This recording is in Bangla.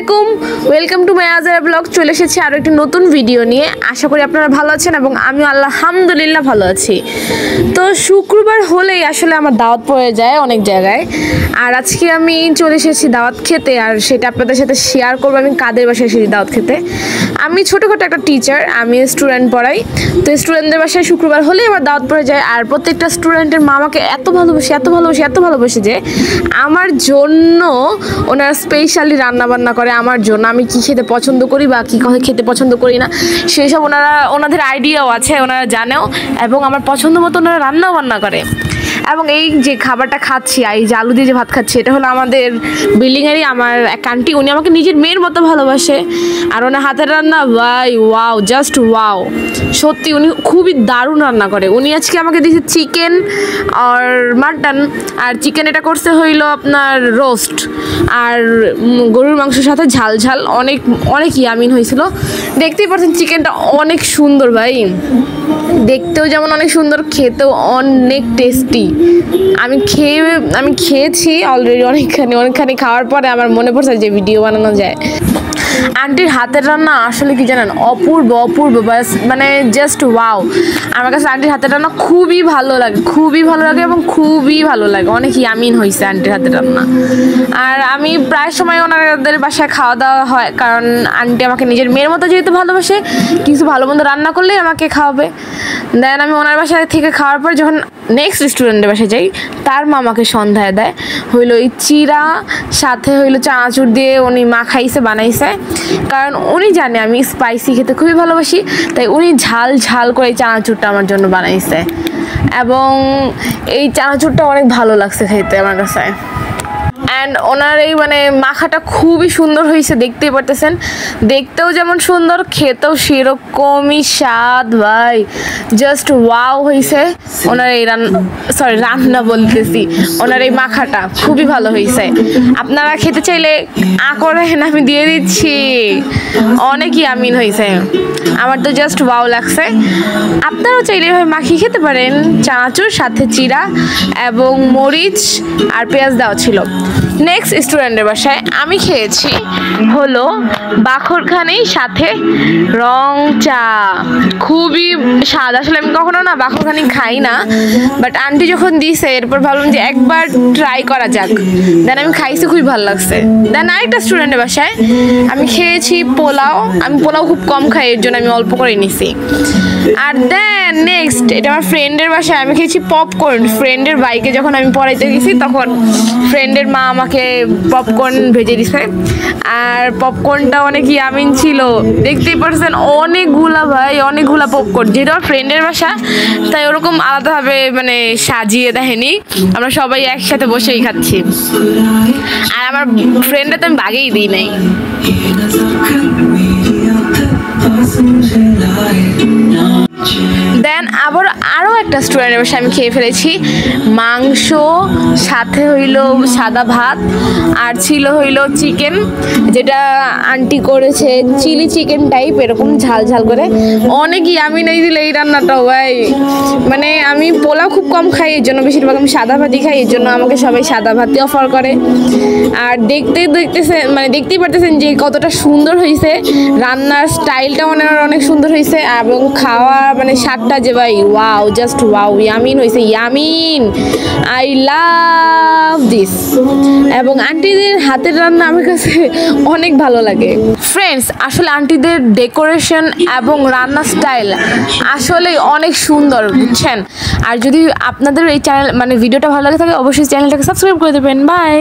আলাইকুম, ওয়েলকাম টু মাই আজারা ব্লগ। চলে এসেছি আরও একটি নতুন ভিডিও নিয়ে। আশা করি আপনারা ভালো আছেন এবং আমিও আলহামদুলিল্লাহ ভালো আছি। তো শুক্রবার হলেই আসলে আমার দাওয়াত পড়ে যায় অনেক জায়গায়, আর আজকে আমি চলে এসেছি দাওয়াত খেতে, আর সেটা আপনাদের সাথে শেয়ার করবো আমি কাদের বাসায় এসেছি দাওয়াত খেতে। আমি ছোটোখাটো একটা টিচার, আমি স্টুডেন্ট পড়াই। তো স্টুডেন্টদের বাসায় শুক্রবার হলেই আমার দাওয়াত পড়ে যায়, আর প্রত্যেকটা স্টুডেন্টের মা আমাকে এত ভালোবাসে যে আমার জন্য ওনারা স্পেশালি রান্নাবান্না করে আমার জন্য। আমি কি খেতে পছন্দ করি বা কী খেতে পছন্দ করি না সেই সব ওনাদের আইডিয়াও আছে, ওনারা জানেও, এবং আমার পছন্দ মতো ওনারা রান্নাও বান্না করে। এবং এই যে খাবারটা খাচ্ছি, এই যে আলু দিয়ে যে ভাত খাচ্ছি, এটা হলো আমাদের বিল্ডিংয়েরই আমার এক আন্টি। উনি আমাকে নিজের মেয়ের মতো ভালোবাসে, আর ওনার হাতের রান্না ভাই ওয়াও, জাস্ট ওয়াও, সত্যি উনি খুবই দারুণ রান্না করে। উনি আজকে আমাকে দিয়েছে চিকেন আর মাটন, আর চিকেন এটা করছে হইলো আপনার রোস্ট, আর গরুর মাংসের সাথে ঝাল ঝাল অনেক ইয়ামিন হয়েছিল। দেখতেই পাচ্ছেন চিকেনটা অনেক সুন্দর ভাই, দেখতেও যেমন অনেক সুন্দর, খেতেও অনেক টেস্টি। আমি খেয়েছি অলরেডি অনেকখানি খাওয়ার পরে আমার মনে পড়ছে যে ভিডিও বানানো যায়। আন্টির হাতের রান্না আসলে কি জানেন, অপূর্ব বাস, মানে জাস্ট ওয়াও। আমার কাছে আন্টির হাতের রান্না খুবই ভালো লাগে এবং খুবই ভালো লাগে। অনেক ইয়ামিন হয়েছে আন্টির হাতের রান্না। আর আমি প্রায় সময় ওনাদের বাসায় খাওয়া দাওয়া হয়, কারণ আন্টি আমাকে নিজের মেয়ের মতো যেহেতু ভালোবাসে, কিছু ভালো মন্দ রান্না করলেই আমাকে খাওয়াবে। দেন আমি ওনার বাসায় থেকে খাওয়ার পর যখন নেক্সট রেস্টুরেন্টের বাসায় যাই, তার মা আমাকে সন্ধ্যায় দেয় হইলো এই চিরা, সাথে হইলো চানাচুর দিয়ে উনি মাখাইছে বানাইছে, কারণ উনি জানে আমি স্পাইসি খেতে খুবই ভালোবাসি, তাই উনি ঝাল করে এই চানাচুরটা আমার জন্য বানাইছে। এবং এই চানাচুরটা অনেক ভালো লাগছে খেতে আমার কাছে। অ্যান্ড ওনার এই মানে মাখাটা খুবই সুন্দর হয়েছে, দেখতেই পারতেছেন, দেখতেও যেমন সুন্দর, খেতেও সেরকমই স্বাদ ভাই, জাস্ট ওয়াও হয়েছে। ওনার এই রান্না বলতেছি, ওনার এই মাখাটা খুবই ভালো হয়েছে। আপনারা খেতে চাইলে করেন, আমি দিয়ে দিচ্ছি, অনেকই আমিন হয়েছে, আমার তো জাস্ট ওয়াও লাগছে। আপনারাও চাইলে এভাবে মাখিয়ে খেতে পারেন। চানাচুর সাথে চিরা এবং মরিচ আর পেঁয়াজ দেওয়া ছিল। নেক্সট স্টুডেন্টের বাসায় আমি খেয়েছি হলো বাখরখানি সাথে রং চা, খুবই স্বাদ। আসলে আমি কখনো না বাখরখানি খাই না, বাট আন্টি যখন দিছে এরপর ভাবলাম যে একবার ট্রাই করা যাক। দেন আমি খাইছি, খুবই ভালো লাগছে। দেন আরেকটা স্টুডেন্টের বাসায় আমি খেয়েছি পোলাও। আমি পোলাও খুব কম খাই, এর জন্য আমি অল্প করে নিছি। আর দেন নেক্সট এটা আমার ফ্রেন্ডের বাসায় আমি খেয়েছি পপকর্ন। ফ্রেন্ডের বাইকে যখন আমি পড়াইতে গেছি, তখন ফ্রেন্ডের মা আমাকে পপকর্ন ভেজে দিছে, আর পপকর্নটা অনেক ইয়ামিন ছিল, দেখতেই পারছেন, অনেকগুলা পপকর্ন। যেহেতু আমার ফ্রেন্ডের বাসা, তাই ওরকম আলাদাভাবে মানে সাজিয়ে দেয়নি, আমরা সবাই একসাথে বসেই খাচ্ছি। আর আমার ফ্রেন্ডটা তো আমি বাগেই দিই নাই। দেন আবার আরও একটা স্টুডেন্টের বাসায় আমি খেয়ে ফেলেছি মাংস, সাথে হইলো সাদা ভাত, আর ছিল হইলো চিকেন, যেটা আন্টি করেছে চিলি চিকেন টাইপ, এরকম ঝাল করে। অনেক ইয়ামিন দিল এই রান্নাটাও ভাই। মানে আমি পোলাও খুব কম খাই, এর জন্য বেশিরভাগ আমি সাদা ভাতই খাই, এর জন্য আমাকে সবাই সাদা ভাতই অফার করে। আর দেখতেই পারতেছেন যে কতটা সুন্দর হয়েছে, রান্নার স্টাইলটা অনেক সুন্দর হয়েছে, এবং খাওয়া মানে স্বাদটা যে ভাই ওয়াও, জাস্ট ওয়াও, ইয়ামিন হয়েছে, ইয়ামিন, আই লাভ দিস। এবং আন্টিদের হাতের রান্না আমার কাছে অনেক ভালো লাগে। ফ্রেন্ডস, আসলে আন্টিদের ডেকোরেশন এবং রান্না স্টাইল আসলে অনেক সুন্দর, বুঝছেন। আর যদি আপনাদের এই চ্যানেল মানে ভিডিওটা ভালো লাগে থাকে, অবশ্যই চ্যানেলটাকে সাবস্ক্রাইব করে দেবেন। বাই।